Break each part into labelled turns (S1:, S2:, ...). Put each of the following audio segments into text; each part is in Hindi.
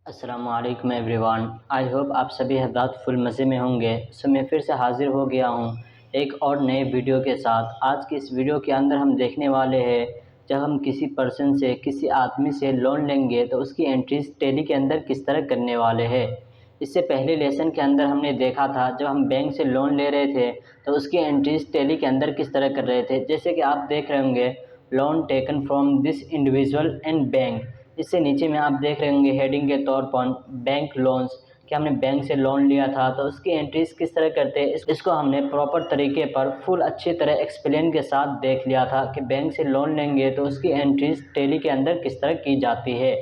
S1: अस्सलामुअलैकुम एवरीवन। आई होप आप सभी हज़रात फुल मज़े में होंगे। मैं फिर से हाज़िर हो गया हूँ एक और नए वीडियो के साथ। आज की इस वीडियो के अंदर हम देखने वाले हैं, जब हम किसी पर्सन से, किसी आदमी से लोन लेंगे तो उसकी एंट्रीज टैली के अंदर किस तरह करने वाले हैं। इससे पहले लेसन के अंदर हमने देखा था, जब हम बैंक से लोन ले रहे थे तो उसकी एंट्रीज टैली के अंदर किस तरह कर रहे थे। जैसे कि आप देख रहे होंगे, loan taken from this individual and bank. इससे नीचे में आप देख रहे होंगे हेडिंग के तौर पर बैंक लोन्स, कि हमने बैंक से लोन लिया था तो उसकी एंट्रीज किस तरह करते हैं। इसको हमने प्रॉपर तरीके पर फुल अच्छी तरह एक्सप्लेन के साथ देख लिया था कि बैंक से लोन लेंगे तो उसकी एंट्रीज टैली के अंदर किस तरह की जाती है।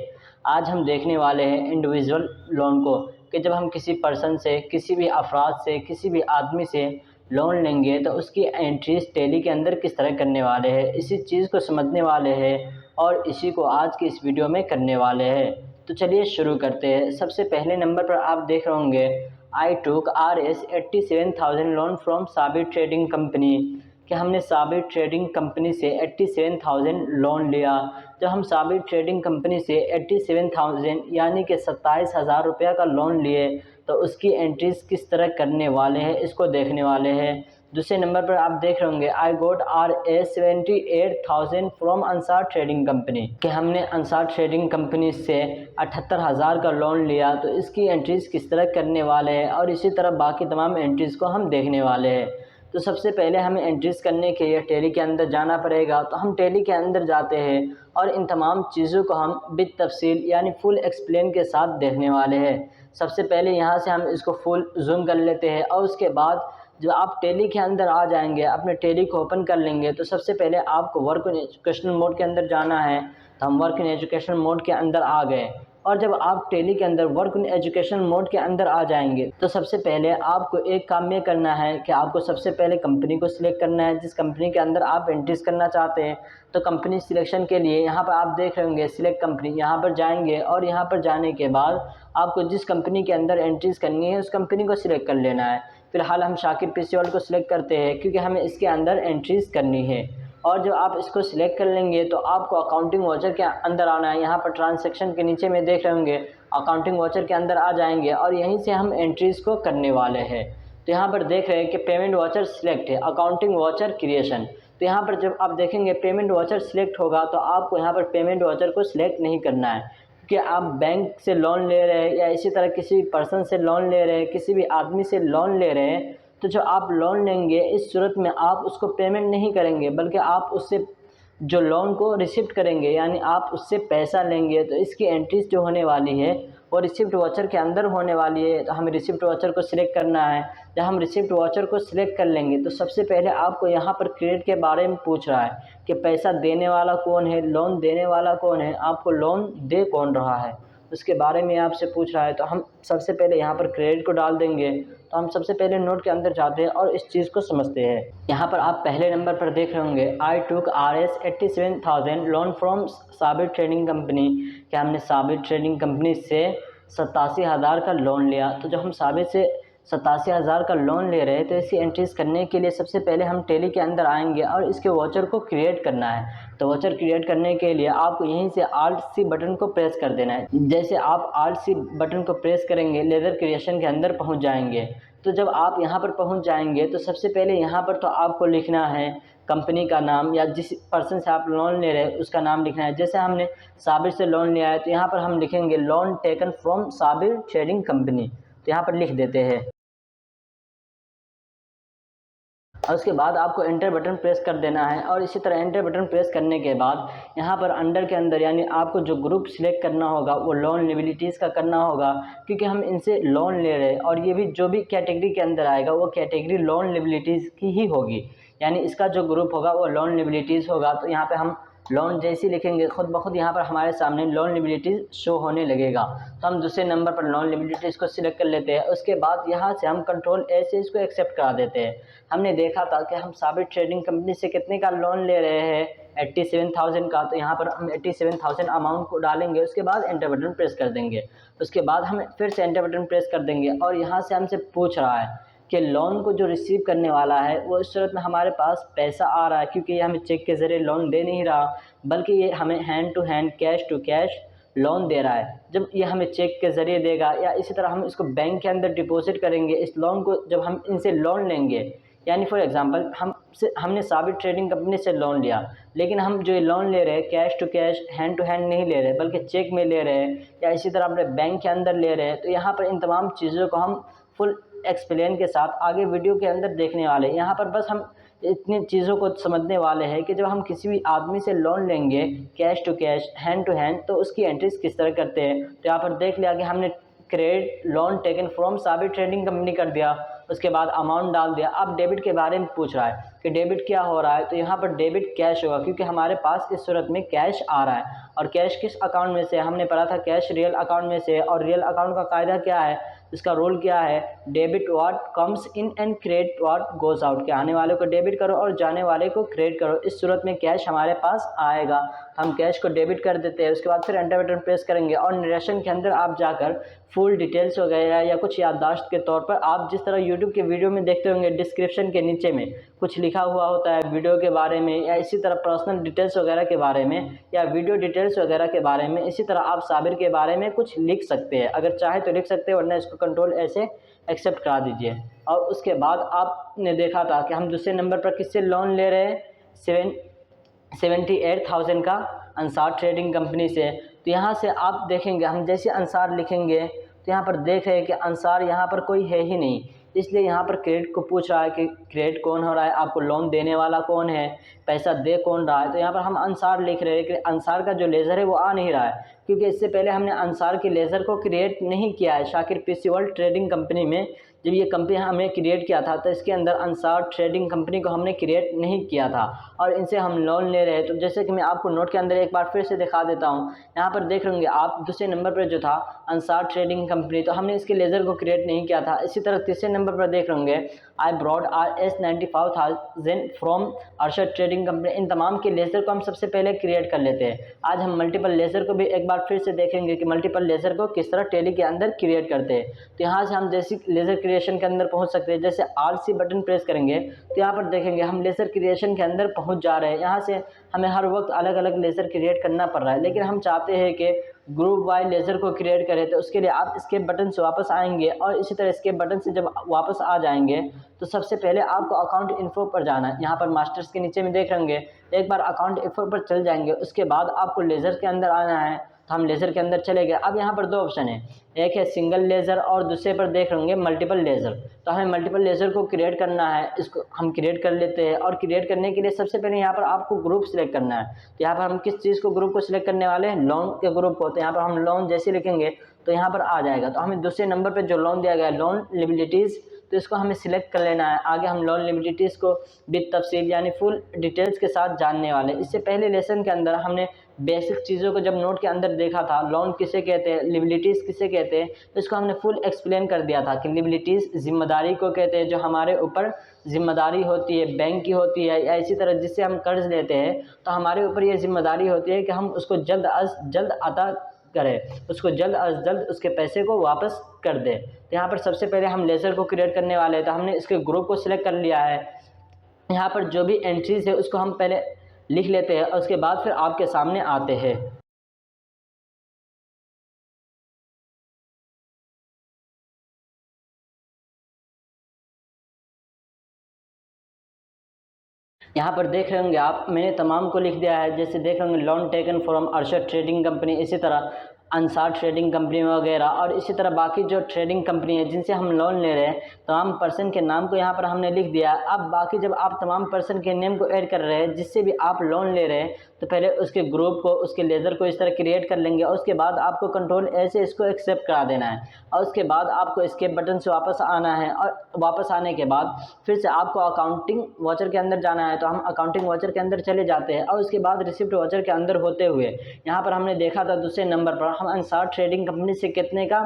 S1: आज हम देखने वाले हैं इंडिविजुअल लोन को, कि जब हम किसी पर्सन से, किसी भी अफराद से, किसी भी आदमी से लोन लेंगे तो उसकी एंट्रीज टैली के अंदर किस तरह करने वाले हैं। इसी चीज़ को समझने वाले हैं और इसी को आज की इस वीडियो में करने वाले हैं। तो चलिए शुरू करते हैं। सबसे पहले नंबर पर आप देख रहे होंगे, आई took Rs 87,000 loan from Sabir trading company, कि हमने साबिर ट्रेडिंग कंपनी से 87,000 लोन लिया। जब हम साबिर ट्रेडिंग कंपनी से 87,000 यानी कि 27,000 रुपये का लोन लिए तो उसकी एंट्रीज किस तरह करने वाले हैं, इसको देखने वाले हैं। दूसरे नंबर पर आप देख रहे होंगे, आई गोट Rs 78,000 from Ansar trading company, कि हमने अंसार ट्रेडिंग कंपनी से 78,000 का लोन लिया तो इसकी एंट्रीज किस तरह करने वाले हैं, और इसी तरह बाकी तमाम एंट्रीज को हम देखने वाले हैं। तो सबसे पहले हमें एंट्रीज करने के लिए टैली के अंदर जाना पड़ेगा। तो हम टैली के अंदर जाते हैं और इन तमाम चीज़ों को हम बित तफसील यानी फुल एक्सप्लेन के साथ देखने वाले हैं। सबसे पहले यहाँ से हम इसको फुल जूम कर लेते हैं और उसके बाद जब आप टैली के अंदर आ जाएंगे, अपने टैली को ओपन कर लेंगे तो सबसे पहले आपको वर्क इन एजुकेशनल मोड के अंदर जाना है। तो हम वर्क इन एजुकेशनल मोड के अंदर आ गए और जब आप टैली के अंदर वर्क इन एजुकेशन मोड के अंदर आ जाएंगे तो सबसे पहले आपको एक काम ये करना है कि आपको सबसे पहले कंपनी को सिलेक्ट करना है, जिस कंपनी के अंदर आप एंट्रीज करना चाहते हैं। तो कंपनी सिलेक्शन के लिए यहाँ पर आप देख रहे होंगे सिलेक्ट कंपनी, यहाँ पर जाएंगे और यहाँ पर जाने के बाद आपको जिस कंपनी के अंदर एंट्रीज करनी है उस कंपनी को सिलेक्ट कर लेना है। फिलहाल हम शाकिब पीसीओल को सिलेक्ट करते हैं क्योंकि हमें इसके अंदर एंट्रीज करनी है। और जब आप इसको सिलेक्ट कर लेंगे तो आपको अकाउंटिंग वाउचर के अंदर आना है। यहाँ पर ट्रांजैक्शन के नीचे में देख रहे होंगे अकाउंटिंग वाउचर के अंदर आ जाएंगे और यहीं से हम एंट्रीज को करने वाले हैं। तो यहाँ पर देख रहे हैं कि पेमेंट वाउचर सिलेक्ट है, अकाउंटिंग वाउचर क्रिएशन। तो यहाँ पर जब आप देखेंगे पेमेंट वाउचर सिलेक्ट होगा तो आपको यहाँ पर पेमेंट वाउचर को सिलेक्ट नहीं करना है, क्योंकि आप बैंक से लोन ले रहे हैं या इसी तरह किसी पर्सन से लोन ले रहे हैं, किसी भी आदमी से लोन ले रहे हैं, तो जो आप लोन लेंगे इस सूरत में आप उसको पेमेंट नहीं करेंगे बल्कि आप उससे जो लोन को रिसिप्ट करेंगे, यानी आप उससे पैसा लेंगे। तो इसकी एंट्रीज जो होने वाली है वो रिसिप्ट वाउचर के अंदर होने वाली है। तो हमें रिसिप्ट वाउचर को सिलेक्ट करना है। जब हम रिसिप्ट वाउचर को सिलेक्ट कर लेंगे तो सबसे पहले आपको यहाँ पर क्रेडिट के बारे में पूछ रहा है कि पैसा देने वाला कौन है, लोन देने वाला कौन है, आपको लोन दे कौन रहा है, उसके बारे में आपसे पूछ रहा है। तो हम सबसे पहले यहाँ पर क्रेडिट को डाल देंगे। तो हम सबसे पहले नोट के अंदर जाते हैं और इस चीज़ को समझते हैं। यहाँ पर आप पहले नंबर पर देख रहे होंगे, आई took Rs 87,000 loan from Sabir trading company, कि हमने साबिर ट्रेडिंग कंपनी से 87,000 का लोन लिया। तो जब हम साबिर से 87,000 का लोन ले रहे हैं तो इसकी एंट्रीज करने के लिए सबसे पहले हम टैली के अंदर आएंगे और इसके वाउचर को क्रिएट करना है। तो वाउचर क्रिएट करने के लिए आपको यहीं से Alt C बटन को प्रेस कर देना है। जैसे आप Alt C बटन को प्रेस करेंगे लेज़र क्रिएशन के अंदर पहुंच जाएंगे। तो जब आप यहां पर पहुंच जाएंगे तो सबसे पहले यहां पर तो आपको लिखना है कंपनी का नाम या जिस पर्सन से आप लोन ले रहे हैं उसका नाम लिखना है। जैसे हमने साबिर से लोन लिया है तो यहाँ पर हम लिखेंगे loan taken from Sabir trading company, तो यहाँ पर लिख देते हैं। और उसके बाद आपको एंटर बटन प्रेस कर देना है और इसी तरह एंटर बटन प्रेस करने के बाद यहाँ पर अंडर के अंदर यानी आपको जो ग्रुप सिलेक्ट करना होगा वो लोन लिबिलिटीज़ का करना होगा, क्योंकि हम इनसे लोन ले रहे हैं और ये भी जो भी कैटेगरी के अंदर आएगा वो कैटेगरी लोन लिबिलिटीज़ की ही होगी, यानी इसका जो ग्रुप होगा वो लोन लिबिलिटीज़ होगा। तो यहाँ पर हम लोन जैसे लिखेंगे खुद ब खुद यहाँ पर हमारे सामने लोन लिबिलिटीज़ शो होने लगेगा। तो हम दूसरे नंबर पर लोन लिबिलिटीज़ को सिलेक्ट कर लेते हैं। उसके बाद यहाँ से हम कंट्रोल ए से इसको एक्सेप्ट करा देते हैं। हमने देखा था कि हम साबिर ट्रेडिंग कंपनी से कितने का लोन ले रहे हैं, 87,000 का। तो यहाँ पर हम 87,000 अमाउंट को डालेंगे, उसके बाद एंटर बटन प्रेस कर देंगे। उसके बाद हम फिर से एंटर बटन प्रेस कर देंगे और यहाँ से हमसे पूछ रहा है कि लोन को जो रिसीव करने वाला है वो इस सूरत में हमारे पास पैसा आ रहा है, क्योंकि ये हमें चेक के ज़रिए लोन दे नहीं रहा बल्कि ये हमें hand to hand, cash to cash loan दे रहा है, जब ये हमें चेक के ज़रिए देगा या इसी तरह हम इसको बैंक के अंदर डिपॉजिट करेंगे, इस लोन को जब हम इनसे लोन लेंगे, यानी फॉर एग्जांपल हमने साबित ट्रेडिंग कंपनी से लोन लिया, लेकिन हम जो ये लोन ले रहे हैं cash to cash, hand to hand नहीं ले रहे, बल्कि चेक में ले रहे हैं या इसी तरह अपने बैंक के अंदर ले रहे हैं। तो यहाँ पर इन तमाम चीज़ों को हम फुल एक्सप्लेन के साथ आगे वीडियो के अंदर देखने वाले हैं। यहाँ पर बस हम इतनी चीज़ों को समझने वाले हैं कि जब हम किसी भी आदमी से लोन लेंगे cash to cash, hand to hand, तो उसकी एंट्रीज किस तरह करते हैं। तो यहाँ पर देख लिया कि हमने क्रेडिट लोन टेकन फ्रॉम साबित ट्रेडिंग कंपनी कर दिया, उसके बाद अमाउंट डाल दिया। अब डेबिट के बारे में पूछ रहा है कि डेबिट क्या हो रहा है, तो यहाँ पर डेबिट कैश होगा, क्योंकि हमारे पास इस सूरत में कैश आ रहा है। और कैश किस अकाउंट में से, हमने पढ़ा था कैश रियल अकाउंट में से। और रियल अकाउंट का कायदा क्या है, इसका रूल क्या है, debit what comes in and credit what goes out, के आने वाले को डेबिट करो और जाने वाले को क्रेडिट करो। इस सूरत में कैश हमारे पास आएगा, हम कैश को डेबिट कर देते हैं। उसके बाद फिर एंटर बटन प्रेस करेंगे और नरेशन के अंदर आप जाकर फुल डिटेल्स वगैरह या कुछ याददाश्त के तौर पर, आप जिस तरह यूट्यूब के वीडियो में देखते होंगे डिस्क्रिप्शन के नीचे में कुछ लिखा हुआ होता है वीडियो के बारे में, या इसी तरह पर्सनल डिटेल्स वगैरह के बारे में या वीडियो डिटेल्स वगैरह के बारे में, इसी तरह आप साबिर के बारे में कुछ लिख सकते हैं। अगर चाहे तो लिख सकते हैं, वरना इसको कंट्रोल ऐसे एक्सेप्ट करा दीजिए। और उसके बाद आपने देखा था कि हम दूसरे नंबर पर किससे लोन ले रहे हैं, 78,000 का अंसार ट्रेडिंग कंपनी से। तो यहाँ से आप देखेंगे, हम जैसे अंसार लिखेंगे तो यहाँ पर देख रहे हैं कि अंसार यहाँ पर कोई है ही नहीं, इसलिए यहाँ पर क्रेडिट को पूछ रहा है कि क्रेडिट कौन हो रहा है, आपको लोन देने वाला कौन है, पैसा दे कौन रहा है। तो यहाँ पर हम अंसार लिख रहे हैं कि अंसार का जो लेज़र है वो आ नहीं रहा है, क्योंकि इससे पहले हमने अंसार के लेज़र को क्रिएट नहीं किया है। Shakir PC world trading company में जब ये कंपनी हमने क्रिएट किया था तो इसके अंदर अंसार ट्रेडिंग कंपनी को हमने क्रिएट नहीं किया था और इनसे हम लोन ले रहे हैं। तो जैसे कि मैं आपको नोट के अंदर एक बार फिर से दिखा देता हूँ, यहाँ पर देख लेंगे आप दूसरे नंबर पर जो था अंसार ट्रेडिंग कंपनी, तो हमने इसके लेज़र को क्रिएट नहीं किया था। इसी तरह तीसरे नंबर पर देख लेंगे I borrowed RS95,000 from Arshad trading company. इन तमाम के लेज़र को हम सबसे पहले क्रिएट कर लेते हैं। आज हम मल्टीपल लेज़र को भी एक बार फिर से देखेंगे कि मल्टीपल लेज़र को किस तरह टैली के अंदर क्रिएट करते हैं। तो यहाँ से हम जैसी लेज़र क्रिएशन के अंदर पहुँच सकते हैं, जैसे RC बटन प्रेस करेंगे तो यहाँ पर देखेंगे हम लेज़र क्रिएशन के अंदर पहुँच जा रहे हैं। यहाँ से हमें हर वक्त अलग अलग लेज़र क्रिएट करना पड़ रहा है, लेकिन हम चाहते हैं कि ग्रुप वाई लेज़र को क्रिएट करें। तो उसके लिए आप इसके बटन से वापस आएंगे और इसी तरह इसके बटन से जब वापस आ जाएंगे तो सबसे पहले आपको अकाउंट इन्फो पर जाना है। यहाँ पर मास्टर्स के नीचे में देख लेंगे, एक बार अकाउंट इन्फो पर चल जाएंगे, उसके बाद आपको लेज़र के अंदर आना है। तो हम लेज़र के अंदर चले गए। अब यहाँ पर दो ऑप्शन है, एक है सिंगल लेज़र और दूसरे पर देख लेंगे मल्टीपल लेज़र। तो हमें मल्टीपल लेज़र को क्रिएट करना है, इसको हम क्रिएट कर लेते हैं। और क्रिएट करने के लिए सबसे पहले यहाँ पर आपको ग्रुप सिलेक्ट करना है। तो यहाँ पर हम किस चीज़ को ग्रुप को सिलेक्ट करने वाले हैं, लोन के ग्रुप को। तो यहाँ पर हम लोन जैसे लिखेंगे तो यहाँ पर आ जाएगा। तो हमें दूसरे नंबर पर जो लोन दिया गया है लोन लिबिलिटीज़, तो इसको हमें सिलेक्ट कर लेना है। आगे हम लोन लिबिलिटीज़ को विद तफसील यानी फुल डिटेल्स के साथ जानने वाले। इससे पहले लेसन के अंदर हमने बेसिक चीज़ों को जब नोट के अंदर देखा था, लोन किसे कहते हैं, लिबिलिटीज़ किसे कहते हैं, तो इसको हमने फुल एक्सप्लेन कर दिया था कि लिबिलिटीज़ जिम्मेदारी को कहते हैं, जो हमारे ऊपर जिम्मेदारी होती है, बैंक की होती है, या इसी तरह जिससे हम कर्ज लेते हैं तो हमारे ऊपर ये जिम्मेदारी होती है कि हम उसको जल्द अज जल्द अदा करें, उसको जल्द अज जल्द उसके पैसे को वापस कर दें। तो यहाँ पर सबसे पहले हम लेज़र को क्रिएट करने वाले हैं, तो हमने इसके ग्रुप को सिलेक्ट कर लिया है। यहाँ पर जो भी एंट्रीज है उसको हम पहले लिख लेते हैं और उसके बाद फिर आपके सामने आते हैं। यहाँ पर देख रहे होंगे आप, मैंने तमाम को लिख दिया है। जैसे देख रहे होंगे loan taken from Arshad trading company, इसी तरह अंसार ट्रेडिंग कंपनी वगैरह, और इसी तरह बाकी जो ट्रेडिंग कंपनी है जिनसे हम लोन ले रहे हैं, तमाम पर्सन के नाम को यहाँ पर हमने लिख दिया। अब बाकी जब आप तमाम पर्सन के नेम को ऐड कर रहे हैं जिससे भी आप लोन ले रहे हैं, तो पहले उसके ग्रुप को, उसके लेज़र को इस तरह क्रिएट कर लेंगे और उसके बाद आपको कंट्रोल ऐसे इसको एक्सेप्ट करा देना है। और उसके बाद आपको इसके बटन से वापस आना है और वापस आने के बाद फिर से आपको अकाउंटिंग वाचर के अंदर जाना है। तो हम अकाउंटिंग वाचर के अंदर चले जाते हैं और उसके बाद रिसिप्ट वाचर के अंदर होते हुए यहाँ पर हमने देखा था दूसरे नंबर पर हम अंसार ट्रेडिंग कंपनी से कितने का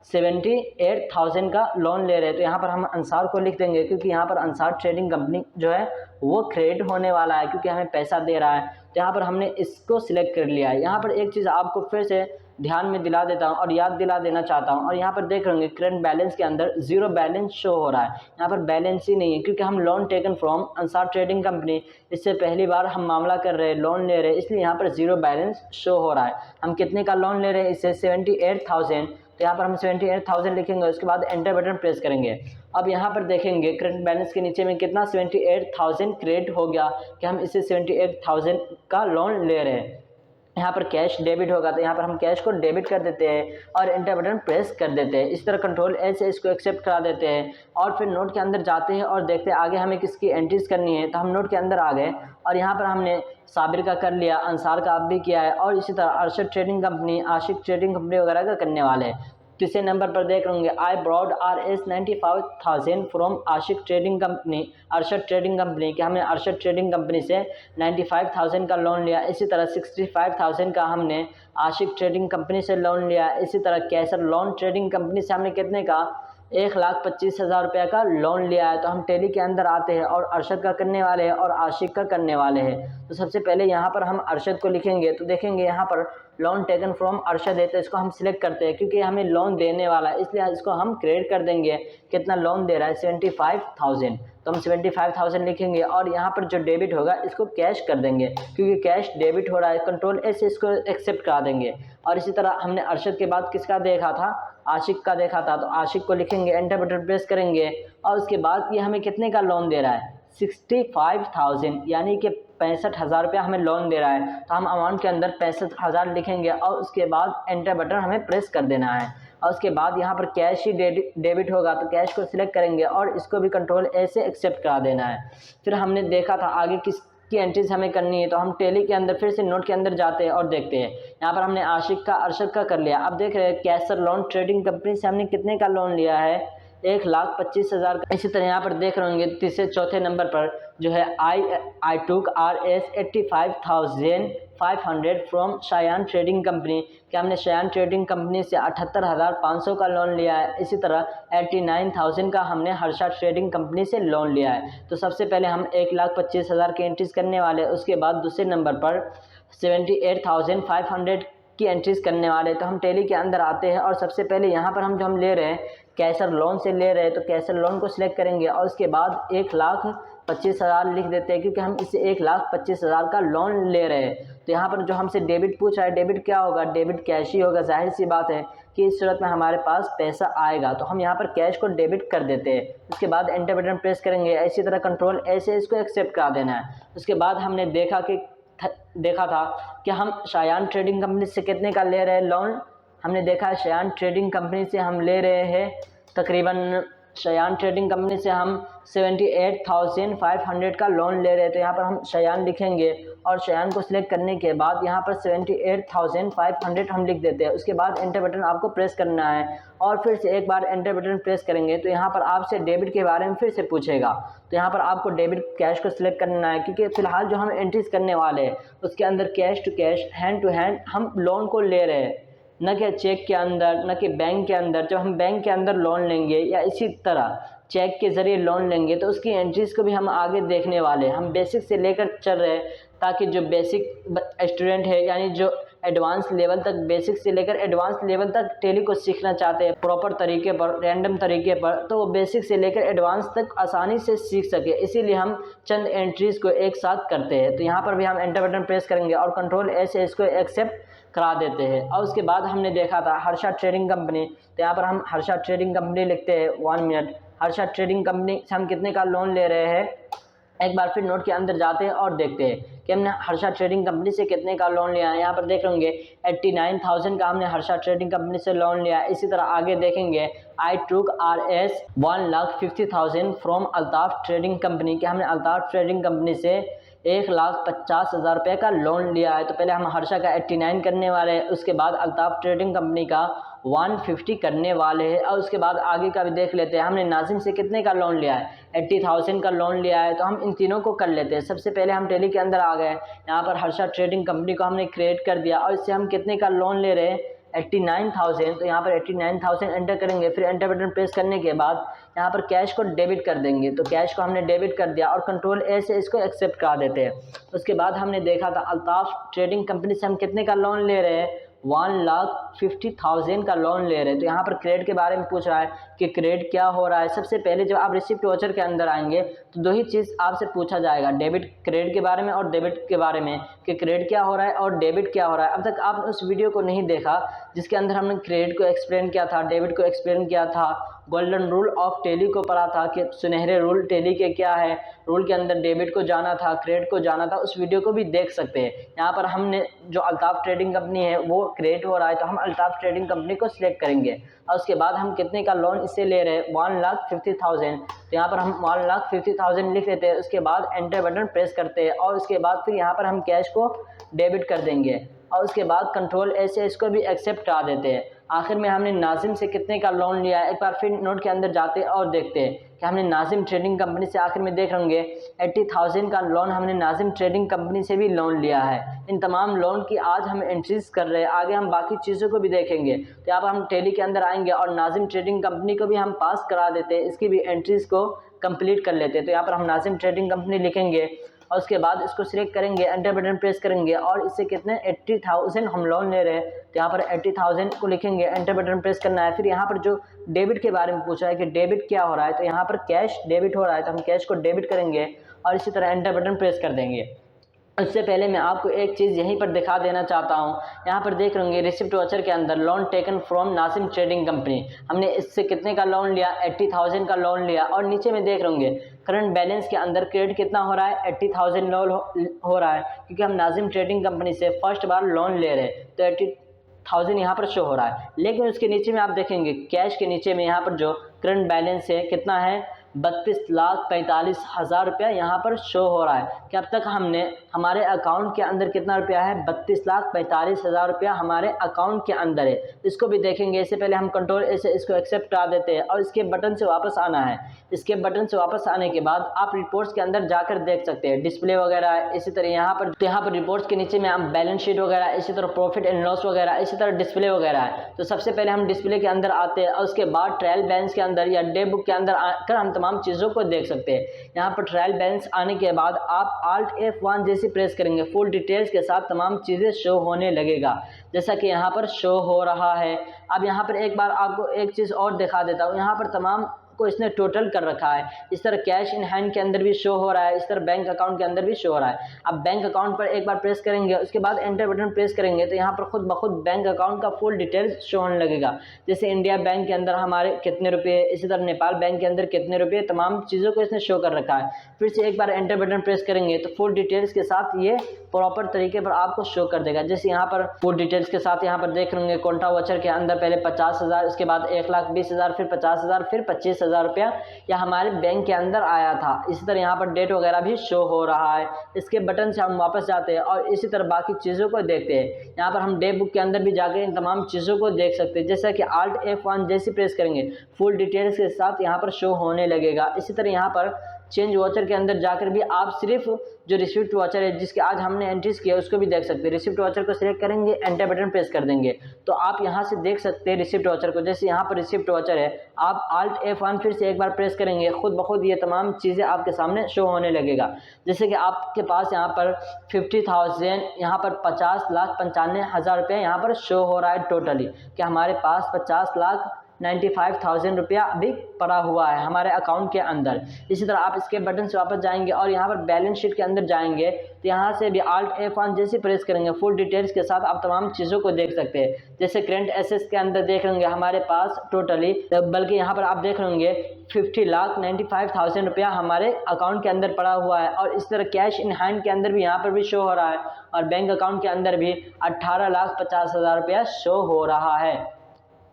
S1: 78,000 का लोन ले रहे हैं। तो यहाँ पर हम अंसार को लिख देंगे, क्योंकि यहाँ पर अंसार ट्रेडिंग कंपनी जो है वो क्रेडिट होने वाला है, क्योंकि हमें पैसा दे रहा है। तो यहाँ पर हमने इसको सिलेक्ट कर लिया है। यहाँ पर एक चीज़ आपको फिर से ध्यान में दिला देता हूँ और याद दिला देना चाहता हूँ। और यहाँ पर देख रहे होंगे करंट बैलेंस के अंदर ज़ीरो बैलेंस शो हो रहा है, यहाँ पर बैलेंस ही नहीं है, क्योंकि हम loan taken from Ansar trading company, इससे पहली बार हम मामला कर रहे हैं, लोन ले रहे हैं, इसलिए यहाँ पर ज़ीरो बैलेंस शो हो रहा है। हम कितने का लोन ले रहे हैं, इससे 78,000, तो यहाँ पर हम 78,000 लिखेंगे, उसके बाद एंटर बटन प्रेस करेंगे। अब यहाँ पर देखेंगे करंट बैलेंस के नीचे में कितना 78,000 क्रेडिट हो गया कि हम इसे 78,000 का लोन ले रहे हैं। यहाँ पर कैश डेबिट होगा, तो यहाँ पर हम कैश को डेबिट कर देते हैं और एंटर बटन प्रेस कर देते हैं। इस तरह कंट्रोल ए से इसको एक्सेप्ट करा देते हैं और फिर नोट के अंदर जाते हैं और देखते हैं आगे हमें किसकी एंट्रीज करनी है। तो हम नोट के अंदर आ गए और यहाँ पर हमने साबिर का कर लिया, अंसार का अब भी किया है, और इसी तरह अरशद ट्रेडिंग कंपनी, आशिक ट्रेडिंग कंपनी वगैरह का करने वाले हैं। तीसरे नंबर पर देख लेंगे I borrowed RS 95,000 from Ashiq trading company, Arshad trading company, कि हमने अरशद ट्रेडिंग कंपनी से 95,000 का लोन लिया। इसी तरह 65,000 का हमने आशिक ट्रेडिंग कंपनी से लोन लिया। इसी तरह कैसर लोन ट्रेडिंग कंपनी से हमने कितने का 1,25,000 रुपये का लोन लिया है। तो हम टेली के अंदर आते हैं और अरशद का करने वाले हैं और आशिक का करने वाले हैं। तो सबसे पहले यहाँ पर हम अरशद को लिखेंगे, तो देखेंगे यहाँ पर लोन टेकन फ्रॉम अरशद है, तो इसको हम सिलेक्ट करते हैं क्योंकि हमें लोन देने वाला है, इसलिए इसको हम क्रेडिट कर देंगे। कितना लोन दे रहा है 75,000, तो हम 75,000 लिखेंगे और यहाँ पर जो डेबिट होगा इसको कैश कर देंगे, क्योंकि कैश डेबिट हो रहा है, कंट्रोल ए से इसको एक्सेप्ट करा देंगे। और इसी तरह हमने अरशद के बाद किसका देखा था, आशिक का देखा था, तो आशिक को लिखेंगे, एंटर बटन प्रेस करेंगे और उसके बाद ये हमें कितने का लोन दे रहा है 65,000, यानी कि 65,000 रुपया हमें लोन दे रहा है। तो हम अमाउंट के अंदर 65,000 लिखेंगे और उसके बाद एंटर बटन हमें प्रेस कर देना है। और उसके बाद यहाँ पर कैश ही डेबिट होगा, तो कैश को सिलेक्ट करेंगे और इसको भी कंट्रोल ए से एक्सेप्ट करा देना है। फिर हमने देखा था आगे किसकी एंट्रीज हमें करनी है, तो हम टेली के अंदर फिर से नोट के अंदर जाते हैं और देखते हैं। यहाँ पर हमने आशिक का, अरशद का कर लिया। अब देख रहे हैं कैसर लोन ट्रेडिंग कंपनी से हमने कितने का लोन लिया है 1,25,000 का। इसी तरह यहाँ पर देख रहे होंगे तीसरे चौथे नंबर पर जो है आई took RS 85,500 from Shayan trading company, कि हमने शायान ट्रेडिंग कंपनी से 78,500 का लोन लिया है। इसी तरह 89,000 का हमने हर्षा ट्रेडिंग कंपनी से लोन लिया है। तो सबसे पहले हम 1,25,000 की एंट्रीज करने वाले हैं, उसके बाद दूसरे नंबर पर 78,500 की एंट्रीज करने वाले। तो हम टेली के अंदर आते हैं और सबसे पहले यहाँ पर हम ले रहे हैं कैसर लोन से ले रहे हैं, तो कैसर लोन को सिलेक्ट करेंगे और उसके बाद 1,25,000 लिख देते हैं, क्योंकि हम इसे 1,25,000 का लोन ले रहे हैं। तो यहाँ पर जो हमसे डेबिट पूछ रहा है, डेबिट क्या होगा, डेबिट कैश ही होगा। जाहिर सी बात है कि इस सूरत में हमारे पास पैसा आएगा, तो हम यहाँ पर कैश को डेबिट कर देते हैं। उसके बाद एंटर बटन प्रेस करेंगे, इसी तरह कंट्रोल ए से इसको एक्सेप्ट करा देना है। उसके बाद हमने देखा था कि हम शायान ट्रेडिंग कंपनी से कितने का ले रहे हैं लोन। हमने देखा है शायान ट्रेडिंग कंपनी से हम ले रहे हैं तकरीबन, शायान ट्रेडिंग कंपनी से हम 78,500 का लोन ले रहे हैं। तो यहाँ पर हम शायान लिखेंगे और शायान को सिलेक्ट करने के बाद यहाँ पर 78,500 हम लिख देते हैं। उसके बाद एंटर बटन आपको प्रेस करना है और फिर से एक बार एंटर बटन प्रेस करेंगे तो यहाँ पर आपसे डेबिट के बारे में फिर से पूछेगा। तो यहाँ पर आपको डेबिट कैश को सिलेक्ट करना है, क्योंकि फ़िलहाल जो हम एंट्रीज करने वाले हैं उसके अंदर cash to cash, hand to hand हम लोन को ले रहे हैं, न कि चेक के अंदर, न कि बैंक के अंदर। जब हम बैंक के अंदर लोन लेंगे या इसी तरह चेक के ज़रिए लोन लेंगे तो उसकी एंट्रीज़ को भी हम आगे देखने वाले हैं। हम बेसिक से लेकर चल रहे हैं ताकि जो बेसिक स्टूडेंट है, यानी जो एडवांस लेवल तक, बेसिक से लेकर एडवांस लेवल तक टेली को सीखना चाहते हैं प्रॉपर तरीके पर, रैंडम तरीके पर, तो वो बेसिक से लेकर एडवांस तक आसानी से सीख सके, इसीलिए हम चंद एंट्रीज़ को एक साथ करते हैं। तो यहाँ पर भी हम एंटर बटन प्रेस करेंगे और कंट्रोल ए से इसको एक्सेप्ट करा देते हैं। और उसके बाद हमने देखा था हर्षा ट्रेडिंग कंपनी, तो यहाँ पर हम हर्षा ट्रेडिंग कंपनी लिखते हैं। 1 मिनट, हर्षा ट्रेडिंग कंपनी से हम कितने का लोन ले रहे हैं, एक बार फिर नोट के अंदर जाते हैं और देखते हैं कि हमने हर्षा ट्रेडिंग कंपनी से कितने का लोन लिया है। यहाँ पर देख लेंगे 89,000 का हमने हर्षा ट्रेडिंग कंपनी से लोन लिया है। इसी तरह आगे देखेंगे आई took RS 1,50,000 from Altaf trading company, कि हमने अल्ताफ ट्रेडिंग कंपनी से 1,50,000 रुपये का लोन लिया है। तो पहले हम हर्षा का 89 करने वाले हैं, उसके बाद अल्ताफ ट्रेडिंग कंपनी का 150 करने वाले हैं और उसके बाद आगे का भी देख लेते हैं। हमने नाजिम से कितने का लोन लिया है, 80,000 का लोन लिया है। तो हम इन तीनों को कर लेते हैं। सबसे पहले हम टेली के अंदर आ गए, यहाँ पर हर्षा ट्रेडिंग कंपनी को हमने क्रिएट कर दिया और इससे हम कितने का लोन ले रहे हैं 89,000। तो यहाँ पर 89,000 एंटर करेंगे, फिर एंटर बटन प्रेस करने के बाद यहाँ पर कैश को डेबिट कर देंगे। तो कैश को हमने डेबिट कर दिया और कंट्रोल ए से इसको एक्सेप्ट करा देते हैं। उसके बाद हमने देखा था अल्ताफ ट्रेडिंग कंपनी से हम कितने का लोन ले रहे हैं 1,50,000 का लोन ले रहे हैं। तो यहाँ पर क्रेडिट के बारे में पूछ रहा है कि क्रेडिट क्या हो रहा है। सबसे पहले जब आप रिसिप्ट वाउचर के अंदर आएंगे तो दो ही चीज़ आपसे पूछा जाएगा, डेबिट क्रेडिट के बारे में और डेबिट के बारे में, कि क्रेडिट क्या हो रहा है और डेबिट क्या हो रहा है। अब तक आपने उस वीडियो को नहीं देखा जिसके अंदर हमने क्रेडिट को एक्सप्लेन किया था, डेबिट को एक्सप्लेन किया था, गोल्डन रूल ऑफ टेली को पढ़ा था कि सुनहरे रूल टेली के क्या है, रूल के अंदर डेबिट को जाना था, क्रेडिट को जाना था, उस वीडियो को भी देख सकते हैं। यहाँ पर हमने जो अल्ताफ ट्रेडिंग कंपनी है वो क्रेडिट हो रहा है तो हम अल्ताफ ट्रेडिंग कंपनी को सिलेक्ट करेंगे और उसके बाद हम कितने का लोन इससे ले रहे हैं, 1,50,000। तो यहाँ पर हम 1,50,000 लिख लेते हैं, उसके बाद एंटर बटन प्रेस करते हैं और उसके बाद फिर यहाँ पर हम कैश को डेबिट कर देंगे और उसके बाद कंट्रोल ए से इसको भी एक्सेप्ट करा देते हैं। आखिर में हमने नाजिम से कितने का लोन लिया है, एक बार फिर नोट के अंदर जाते हैं और देखते हैं कि हमने नाजिम ट्रेडिंग कंपनी से आखिर में देख होंगे 80,000 का लोन हमने नाजिम ट्रेडिंग कंपनी से भी लोन लिया है। इन तमाम लोन की आज हम एंट्रीज कर रहे हैं, आगे हम बाकी चीज़ों को भी देखेंगे। तो यहाँ पर हम टेली के अंदर आएंगे और नाजिम ट्रेडिंग कंपनी को भी हम पास करा देते हैं, इसकी भी एंट्रीज को कंप्लीट कर लेते हैं। तो यहाँ पर हम नाजिम ट्रेडिंग कंपनी लिखेंगे और उसके बाद इसको सिलेक्ट करेंगे, एंटर बटन प्रेस करेंगे और इससे कितने 80,000 हम लोन ले रहे हैं। तो यहाँ पर 80,000 को लिखेंगे, एंटर बटन प्रेस करना है। फिर यहाँ पर जो डेबिट के बारे में पूछा है कि डेबिट क्या हो रहा है, तो यहाँ पर कैश डेबिट हो रहा है तो हम कैश को डेबिट करेंगे और इसी तरह एंटर बटन प्रेस कर देंगे। उससे पहले मैं आपको एक चीज़ यहीं पर दिखा देना चाहता हूँ। यहाँ पर देख रहे होंगे रिसिप्ट वाउचर के अंदर loan taken from Nazim trading company, हमने इससे कितने का लोन लिया, 80,000 का लोन लिया। और नीचे में देख रहे होंगे करंट बैलेंस के अंदर क्रेडिट कितना हो रहा है, 80,000 लोन हो रहा है क्योंकि हम नाजिम ट्रेडिंग कंपनी से फर्स्ट बार लोन ले रहे हैं तो 80,000 यहाँ पर शो हो रहा है। लेकिन उसके नीचे में आप देखेंगे कैश के नीचे में यहाँ पर जो करंट बैलेंस है कितना है, 32,45,000 रुपया यहाँ पर शो हो रहा है कि अब तक हमने हमारे अकाउंट के अंदर कितना रुपया है, 32,45,000 रुपया हमारे अकाउंट के अंदर है। इसको भी देखेंगे। इससे पहले हम कंट्रोल ए से इसको एक्सेप्ट करा देते हैं और इसके बटन से वापस आना है। इसके बटन से वापस आने के बाद आप रिपोर्ट्स के अंदर जाकर देख सकते हैं, डिस्प्ले वगैरह, इसी तरह यहाँ पर रिपोर्ट्स के नीचे में हम बैलेंस शीट वगैरह, इसी तरह प्रॉफिट एंड लॉस वगैरह, इसी तरह डिस्प्ले वगैरह है। तो सबसे पहले हम डिस्प्ले के अंदर आते हैं और उसके बाद ट्रायल बैलेंस के अंदर या डे बुक के अंदर आकर हम तमाम चीज़ों को देख सकते हैं। यहाँ पर ट्रायल बैलेंस आने के बाद आप Alt F1 जैसे प्रेस करेंगे, फुल डिटेल्स के साथ तमाम चीज़ें शो होने लगेगा जैसा कि यहाँ पर शो हो रहा है। अब यहाँ पर एक बार आपको एक चीज़ और दिखा देता हूँ। यहाँ पर तमाम को इसने टोटल कर रखा है। इस तरह कैश इन हैंड के अंदर भी शो हो रहा है, इस तरह बैंक अकाउंट के अंदर भी शो हो रहा है। अब बैंक अकाउंट पर एक बार प्रेस करेंगे, उसके बाद एंटर बटन प्रेस करेंगे तो यहाँ पर खुद ब खुद बैंक अकाउंट का फुल डिटेल्स शो होने लगेगा। जैसे इंडिया बैंक के अंदर हमारे कितने रुपये, इसी तरह नेपाल बैंक के अंदर कितने रुपये, तमाम चीज़ों को इसने शो कर रखा है। फिर से एक बार एंटर बटन प्रेस करेंगे तो फुल डिटेल्स के साथ ये प्रॉपर तरीके पर आपको शो कर देगा। जैसे यहाँ पर फुल डिटेल्स के साथ यहाँ पर देख रहे कोंटा वाउचर के अंदर पहले 50,000, उसके बाद 1,20,000, फिर 50,000, फिर 25,000 रुपया या हमारे बैंक के अंदर आया था। इसी तरह यहाँ पर डेट वगैरह भी शो हो रहा है। इसके बटन से हम वापस जाते हैं और इसी तरह बाकी चीज़ों को देखते हैं। यहाँ पर हम डे बुक के अंदर भी जाकर इन तमाम चीज़ों को देख सकते हैं। जैसा कि Alt F1 जैसे प्रेस करेंगे फुल डिटेल्स के साथ यहाँ पर शो होने लगेगा। इसी तरह यहाँ पर चेंज वाउचर के अंदर जाकर भी आप सिर्फ जो रिसिप्ट वाउचर है जिसके आज हमने एंट्रीज किया उसको भी देख सकते हैं। रिसिप्ट वाउचर को सिलेक्ट करेंगे, एंटर बटन प्रेस कर देंगे तो आप यहाँ से देख सकते हैं रिसिप्ट वाउचर को। जैसे यहाँ पर रिसिप्ट वाउचर है, आप Alt F1 फिर से एक बार प्रेस करेंगे, खुद ब खुद ये तमाम चीज़ें आपके सामने शो होने लगेगा। जैसे कि आपके पास यहाँ पर 50,000, यहाँ पर 50,95,000 रुपये यहाँ पर शो हो रहा है टोटली कि हमारे पास 50,95,000 रुपया अभी पड़ा हुआ है हमारे अकाउंट के अंदर। इसी तरह आप इसके बटन से वापस जाएंगे और यहाँ पर बैलेंस शीट के अंदर जाएंगे तो यहाँ से भी Alt F1 जैसे प्रेस करेंगे फुल डिटेल्स के साथ आप तमाम चीज़ों को देख सकते हैं। जैसे करेंट एसेट्स के अंदर देख लेंगे हमारे पास टोटली, बल्कि यहाँ पर आप देख लेंगे 50,95,000 रुपया हमारे अकाउंट के अंदर पड़ा हुआ है। और इस तरह कैश इन हैंड के अंदर भी यहाँ पर भी शो हो रहा है और बैंक अकाउंट के अंदर भी 18,50,000 रुपया शो हो रहा है।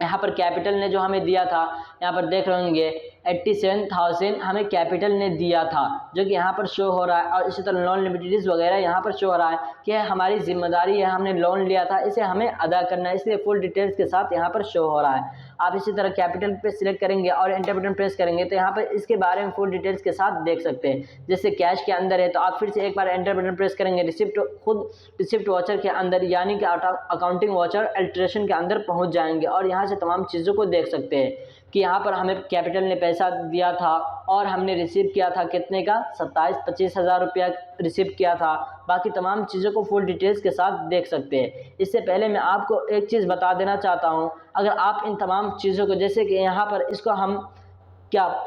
S1: यहाँ पर कैपिटल ने जो हमें दिया था, यहाँ पर देख रहे होंगे 87,000 हमें कैपिटल ने दिया था जो कि यहाँ पर शो हो रहा है। और इसी तरह लोन लिमिटेडीज वगैरह यहाँ पर शो हो रहा है कि हमारी जिम्मेदारी है, हमने लोन लिया था, इसे हमें अदा करना है, इसलिए फुल डिटेल्स के साथ यहाँ पर शो हो रहा है। आप इसी तरह कैपिटल पे सिलेक्ट करेंगे और एंटर बटन प्रेस करेंगे तो यहाँ पर इसके बारे में फुल डिटेल्स के साथ देख सकते हैं। जैसे कैश के अंदर है तो आप फिर से एक बार एंटर बटन प्रेस करेंगे, रिसिप्ट वाउचर के अंदर यानी कि अकाउंटिंग वाउचर अल्ट्रेशन के अंदर पहुँच जाएंगे और यहाँ से तमाम चीज़ों को देख सकते हैं। कि यहाँ पर हमें कैपिटल ने पैसा दिया था और हमने रिसीव किया था कितने का 27-25 हज़ार रुपया रिसीव किया था। बाकी तमाम चीज़ों को फुल डिटेल्स के साथ देख सकते हैं। इससे पहले मैं आपको एक चीज़ बता देना चाहता हूँ, अगर आप इन तमाम चीज़ों को, जैसे कि यहाँ पर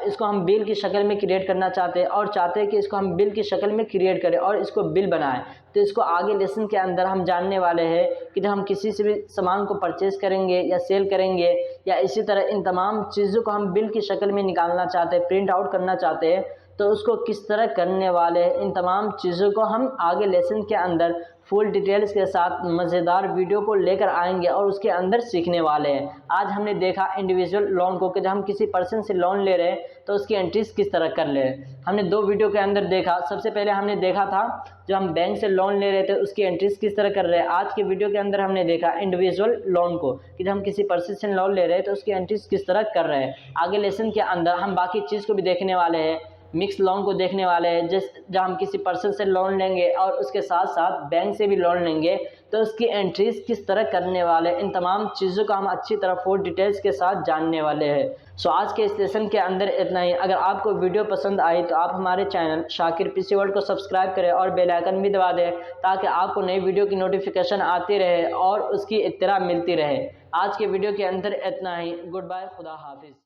S1: इसको हम बिल की शक्ल में क्रिएट करना चाहते हैं और चाहते हैं कि इसको हम बिल की शक्ल में क्रिएट करें और इसको बिल बनाएं, तो इसको आगे लेसन के अंदर हम जानने वाले हैं कि जब हम किसी से भी सामान को परचेज़ करेंगे या सेल करेंगे या इसी तरह इन तमाम चीज़ों को हम बिल की शक्ल में निकालना चाहते हैं, प्रिंट आउट करना चाहते हैं, तो उसको किस तरह करने वाले हैं, इन तमाम चीज़ों को हम आगे लेसन के अंदर फुल डिटेल्स के साथ मज़ेदार वीडियो को लेकर आएंगे और उसके अंदर सीखने वाले हैं। आज हमने देखा इंडिविजुअल लोन को कि जब हम किसी पर्सन से लोन ले रहे हैं तो उसकी एंट्रीज किस तरह कर ले। हमने 2 वीडियो के अंदर देखा। सबसे पहले हमने देखा था जब हम बैंक से लोन ले रहे थे उसकी एंट्रीज किस तरह कर रहे हैं। आज के वीडियो के अंदर हमने देखा इंडिविजुअल लोन को कि जब हम किसी पर्सन से लोन ले रहे हैं तो उसकी एंट्रीज किस तरह कर रहे हैं। आगे लेसन के अंदर हम बाकी चीज़ को भी देखने वाले हैं, मिक्स लोन को देखने वाले हैं, जब हम किसी पर्सन से लोन लेंगे और उसके साथ साथ बैंक से भी लोन लेंगे तो उसकी एंट्रीज किस तरह करने वाले, इन तमाम चीज़ों का हम अच्छी तरह फुल डिटेल्स के साथ जानने वाले हैं। सो आज के इस लेसन के अंदर इतना ही। अगर आपको वीडियो पसंद आई तो आप हमारे चैनल शाकिर पीसी वर्ल्ड को सब्सक्राइब करें और बेल आइकन भी दबा दें ताकि आपको नई वीडियो की नोटिफिकेशन आती रहे और उसकी इत्तला मिलती रहे। आज के वीडियो के अंदर इतना ही। गुड बाय, खुदा हाफिज़।